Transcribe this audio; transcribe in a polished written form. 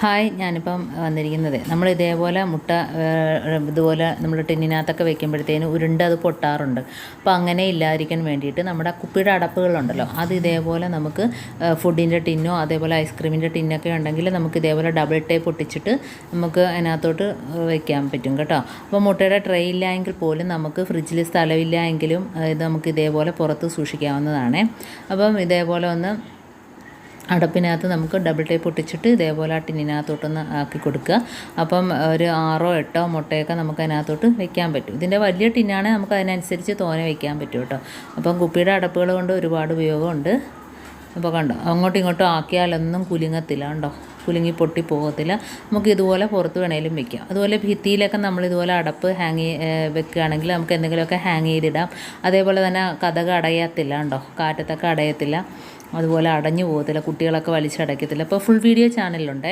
Hi, ഞാനിപ്പം വന്നിരിക്കുന്നത് നമ്മൾ ഇതേപോലെ മുട്ട ഇതുപോലെ നമ്മൾ ടിന്നിനകത്തൊക്കെ വെക്കുമ്പോഴത്തേന് ഉരുണ്ട് അത് പൊട്ടാറുണ്ട്. അപ്പോൾ അങ്ങനെ ഇല്ലാതിരിക്കാൻ വേണ്ടിയിട്ട് നമ്മുടെ കുപ്പിയുടെ അടപ്പുകളുണ്ടല്ലോ, അത് ഇതേപോലെ നമുക്ക് ഫുഡിൻ്റെ ടിന്നോ അതേപോലെ ഐസ്ക്രീമിൻ്റെ ടിന്നൊക്കെ ഉണ്ടെങ്കിൽ നമുക്ക് ഇതേപോലെ ഡബിൾ ടേപ്പ് ഒട്ടിച്ചിട്ട് നമുക്ക് അതിനകത്തോട്ട് വെക്കാൻ പറ്റും കേട്ടോ. അപ്പോൾ മുട്ടയുടെ ട്രേ ഇല്ലെങ്കിൽ പോലും നമുക്ക് ഫ്രിഡ്ജിൽ സ്ഥലമില്ല എങ്കിലും ഇത് നമുക്ക് ഇതേപോലെ പുറത്ത് സൂക്ഷിക്കാവുന്നതാണ്. അപ്പം ഇതേപോലെ ഒന്ന് അടപ്പിനകത്ത് നമുക്ക് ഡബിൾ ടേപ്പ് ഒട്ടിച്ചിട്ട് ഇതേപോലെ ആ ടിന്നിനകത്തോട്ടൊന്ന് ആക്കി കൊടുക്കുക. അപ്പം ഒരു 6-8 മുട്ടയൊക്കെ നമുക്ക് അതിനകത്തോട്ട് വെക്കാൻ പറ്റും. ഇതിൻ്റെ വലിയ ടിന്നാണെങ്കിൽ നമുക്ക് അതിനനുസരിച്ച് തോനെ വെക്കാൻ പറ്റും കേട്ടോ. അപ്പം കുപ്പിയുടെ അടപ്പുകൾ കൊണ്ട് ഒരുപാട് ഉപയോഗമുണ്ട്. അപ്പോൾ കണ്ടോ, അങ്ങോട്ടും ഇങ്ങോട്ടും ആക്കിയാലൊന്നും കുലുങ്ങത്തില്ല കണ്ടോ, കുലുങ്ങി പൊട്ടി പോകത്തില്ല. നമുക്ക് ഇതുപോലെ പുറത്ത് വേണേലും വെക്കാം. അതുപോലെ ഭിത്തിയിലൊക്കെ നമ്മളിതുപോലെ അടപ്പ് വെക്കുകയാണെങ്കിൽ നമുക്ക് എന്തെങ്കിലുമൊക്കെ ഹാങ് ചെയ്തിടാം. അതേപോലെ തന്നെ കതക് അടയത്തില്ല കണ്ടോ, കാറ്റത്തൊക്കെ അടയത്തില്ല, അതുപോലെ അടഞ്ഞു പോകത്തില്ല, കുട്ടികളൊക്കെ വലിച്ചടയ്ക്കത്തില്ല. അപ്പോൾ ഫുൾ വീഡിയോ ചാനലിലുണ്ട്.